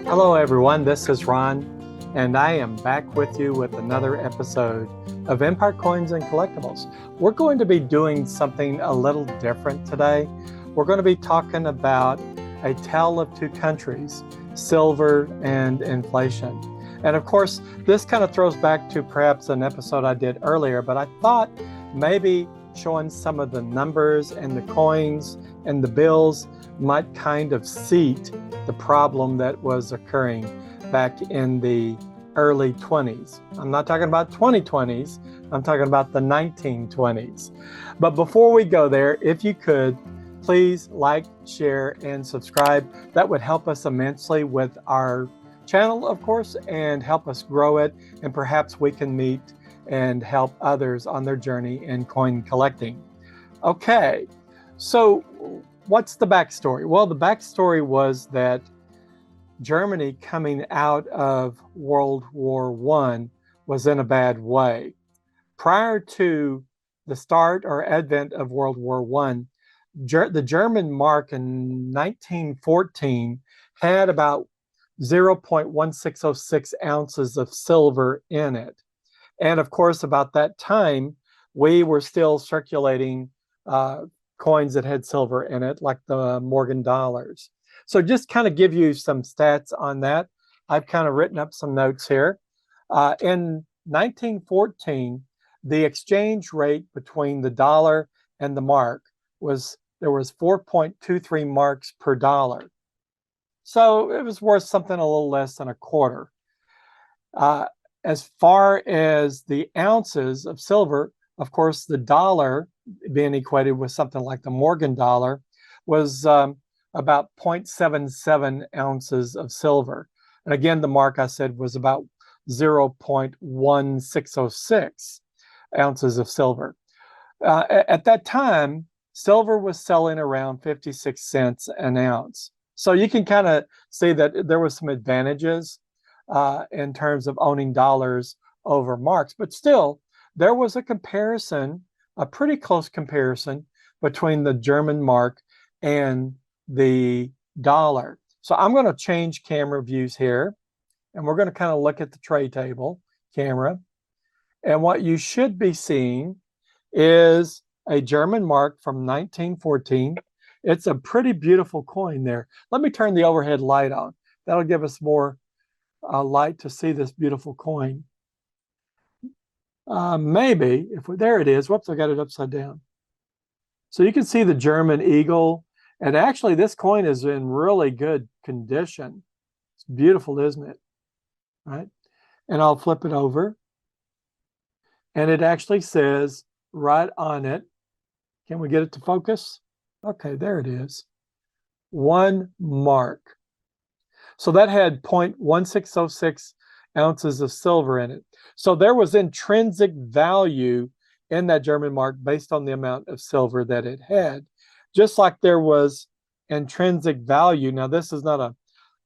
Hello everyone, this is Ron, and I am back with you with another episode of Empire Coins and Collectibles. We're going to be doing something a little different today. We're going to be talking about a tale of two countries, silver and inflation. And of course, this kind of throws back to perhaps an episode I did earlier, but I thought maybe showing some of the numbers and the coins and the bills might kind of seat the problem that was occurring back in the early 20s. I'm not talking about 2020s, I'm talking about the 1920s. But before we go there, if you could, please like, share, and subscribe. That would help us immensely with our channel, of course, and help us grow it, and perhaps we can meet and help others on their journey in coin collecting. Okay, so what's the backstory? Well, the backstory was that Germany coming out of World War I was in a bad way. Prior to the start or advent of World War I, the German mark in 1914 had about 0.1606 ounces of silver in it. And of course, about that time, we were still circulating coins that had silver in it, like the Morgan dollars. So just kind of give you some stats on that. I've kind of written up some notes here. In 1914, the exchange rate between the dollar and the mark was, there was 4.23 marks per dollar. So it was worth something a little less than a quarter. As far as the ounces of silver, of course, the dollar being equated with something like the Morgan dollar was about 0.77 ounces of silver. And again, the mark I said was about 0.1606 ounces of silver. At that time, silver was selling around 56 cents an ounce. So you can kind of see that there was some advantages in terms of owning dollars over marks, but still there was a comparison, a pretty close comparison between the German mark and the dollar. So I'm going to change camera views here, and we're going to kind of look at the tray table camera. And what you should be seeing is a German mark from 1914. It's a pretty beautiful coin there. Let me turn the overhead light on. That'll give us more light to see this beautiful coin. Maybe, there it is. Whoops, I got it upside down. So you can see the German eagle. And actually, this coin is in really good condition. It's beautiful, isn't it? Right? And I'll flip it over. And it actually says right on it, can we get it to focus? Okay, there it is. 1 mark. So that had 0.1606 ounces of silver in it. So there was intrinsic value in that German mark based on the amount of silver that it had. Just like there was intrinsic value. Now, this is not a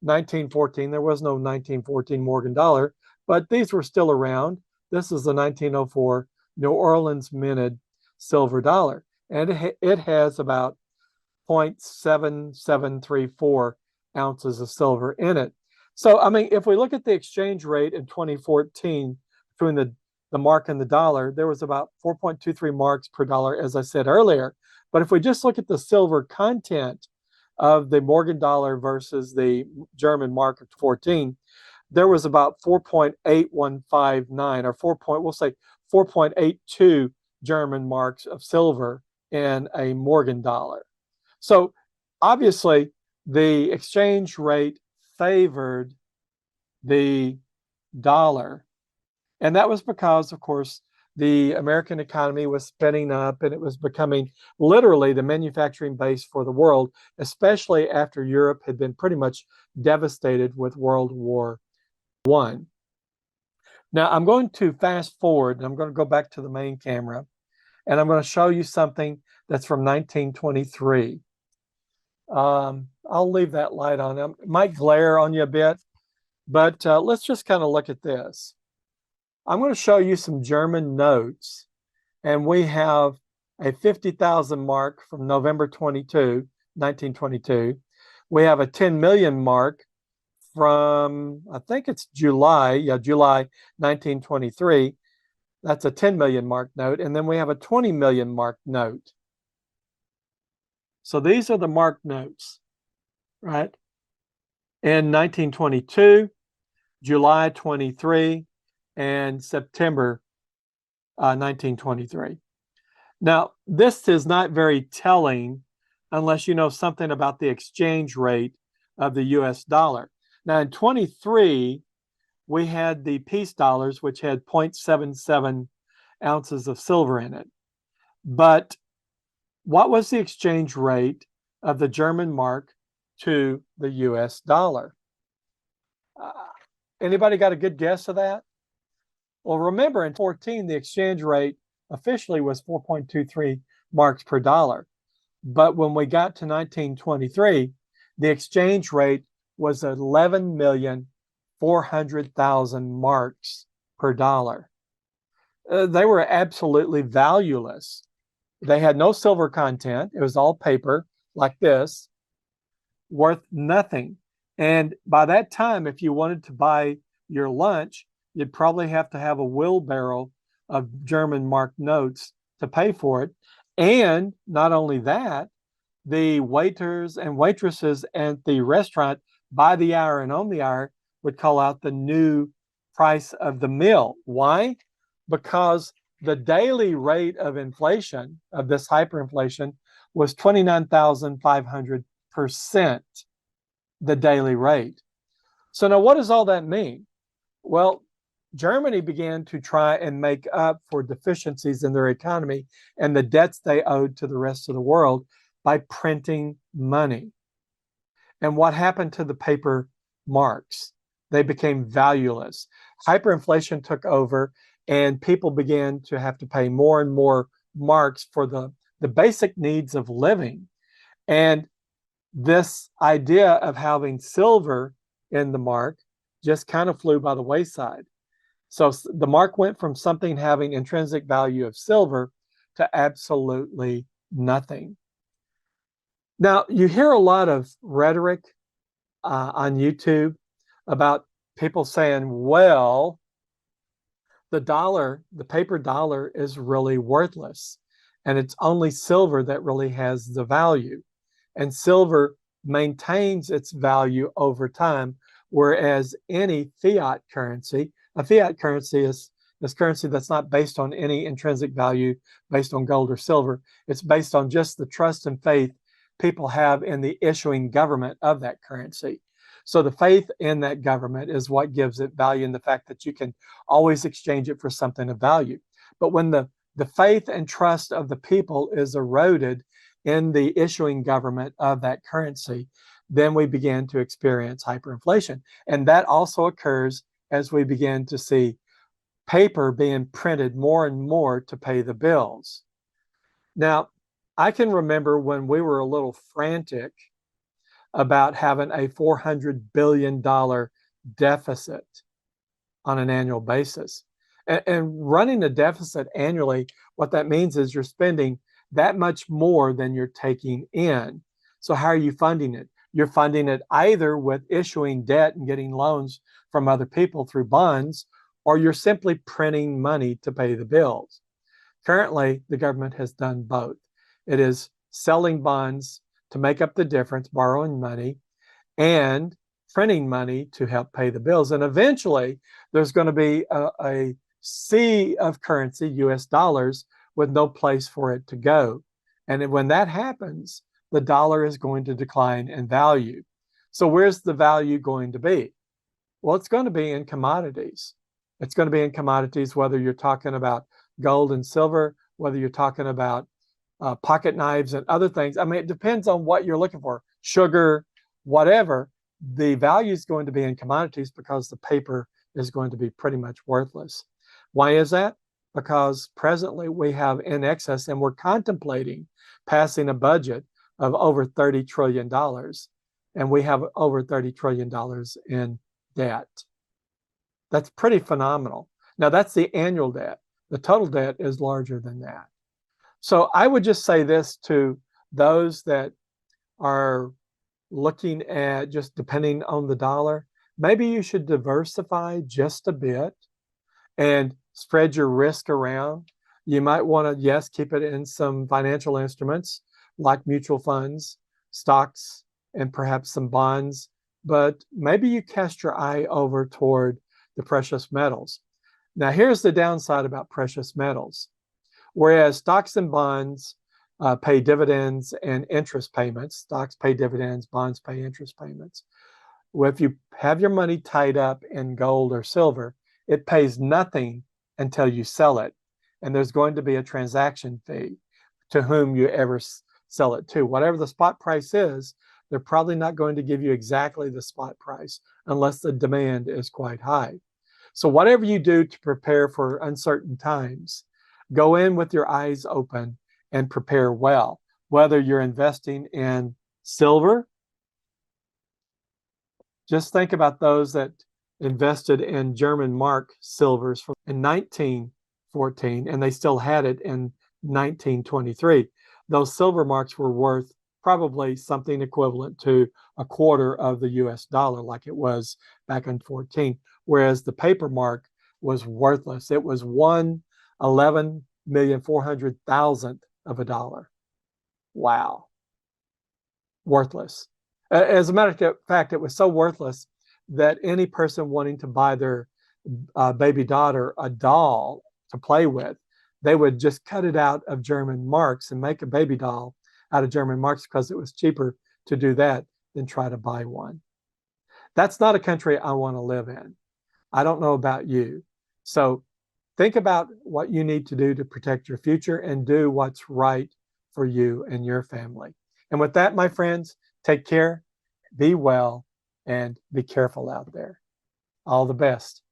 1914. There was no 1914 Morgan dollar, but these were still around. This is the 1904 New Orleans minted silver dollar. And it has about 0.7734 ounces of silver in it. So, I mean, if we look at the exchange rate in 2014 between the mark and the dollar, there was about 4.23 marks per dollar, as I said earlier. But if we just look at the silver content of the Morgan dollar versus the German mark of 14, there was about 4.8159 or we'll say 4.82 German marks of silver in a Morgan dollar. So obviously the exchange rate favored the dollar. And that was because, of course, the American economy was spinning up and it was becoming literally the manufacturing base for the world, especially after Europe had been pretty much devastated with World War I. Now, I'm going to fast forward and I'm going to go back to the main camera and I'm going to show you something that's from 1923. I'll leave that light on. It might glare on you a bit, but let's just kind of look at this. I'm going to show you some German notes, and we have a 50,000 mark from November 22, 1922. We have a 10 million mark from, I think it's July 1923. That's a 10 million mark note. And then we have a 20 million mark note. So these are the mark notes, right? In 1922, July 23, and September 1923. Now, this is not very telling unless you know something about the exchange rate of the US dollar. Now, in 23, we had the peace dollars, which had 0.77 ounces of silver in it. But what was the exchange rate of the German mark to the US dollar? Anybody got a good guess of that? Well, remember in 14, the exchange rate officially was 4.23 marks per dollar. But when we got to 1923, the exchange rate was 11,400,000 marks per dollar. They were absolutely valueless. They had no silver content. It was all paper like this, worth nothing. And by that time, if you wanted to buy your lunch, you'd probably have to have a wheelbarrow of German mark notes to pay for it. And not only that, the waiters and waitresses at the restaurant by the hour and on the hour would call out the new price of the meal. Why? Because the daily rate of inflation, of this hyperinflation, was 29,500%, the daily rate. So now what does all that mean? Well, Germany began to try and make up for deficiencies in their economy and the debts they owed to the rest of the world by printing money. And what happened to the paper marks? They became valueless. Hyperinflation took over, and people began to have to pay more and more marks for the basic needs of living. And this idea of having silver in the mark just kind of flew by the wayside. So the mark went from something having intrinsic value of silver to absolutely nothing. Now, you hear a lot of rhetoric on YouTube about people saying, well, the dollar, the paper dollar, is really worthless, and it's only silver that really has the value. And silver maintains its value over time, whereas any fiat currency, a fiat currency is currency that's not based on any intrinsic value based on gold or silver. It's based on just the trust and faith people have in the issuing government of that currency. So the faith in that government is what gives it value, and the fact that you can always exchange it for something of value. But when the faith and trust of the people is eroded in the issuing government of that currency, then we begin to experience hyperinflation. And that also occurs as we begin to see paper being printed more and more to pay the bills. Now, I can remember when we were a little frantic about having a $400 billion deficit on an annual basis. And running a deficit annually, what that means is you're spending that much more than you're taking in. So how are you funding it? You're funding it either with issuing debt and getting loans from other people through bonds, or you're simply printing money to pay the bills. Currently, the government has done both. It is selling bonds to make up the difference, borrowing money, and printing money to help pay the bills. And eventually, there's going to be a sea of currency, US dollars, with no place for it to go. And when that happens, the dollar is going to decline in value. So where's the value going to be? Well, it's going to be in commodities. It's going to be in commodities, whether you're talking about gold and silver, whether you're talking about pocket knives and other things. I mean, it depends on what you're looking for. Sugar, whatever, the value is going to be in commodities because the paper is going to be pretty much worthless. Why is that? Because presently we have in excess, and we're contemplating passing a budget of over $30 trillion. And we have over $30 trillion in debt. That's pretty phenomenal. Now, that's the annual debt. The total debt is larger than that. So I would just say this to those that are looking at just depending on the dollar, maybe you should diversify just a bit and spread your risk around. You might want to, yes, keep it in some financial instruments like mutual funds, stocks, and perhaps some bonds, but maybe you cast your eye over toward the precious metals. Now, here's the downside about precious metals. Whereas stocks and bonds pay dividends and interest payments, stocks pay dividends, bonds pay interest payments. Well, if you have your money tied up in gold or silver, it pays nothing until you sell it. And there's going to be a transaction fee to whom you ever sell it to. Whatever the spot price is, they're probably not going to give you exactly the spot price unless the demand is quite high. So whatever you do to prepare for uncertain times, go in with your eyes open and prepare well. Whether you're investing in silver, just think about those that invested in German mark silvers in 1914, and they still had it in 1923. Those silver marks were worth probably something equivalent to a quarter of the US dollar, like it was back in 14, whereas the paper mark was worthless. It was 1,11,400,000 of a dollar. Wow. Worthless. As a matter of fact, it was so worthless that any person wanting to buy their baby daughter a doll to play with, they would just cut it out of German marks and make a baby doll out of German marks because it was cheaper to do that than try to buy one. That's not a country I want to live in. I don't know about you. So think about what you need to do to protect your future and do what's right for you and your family. And with that, my friends, take care, be well, and be careful out there. All the best.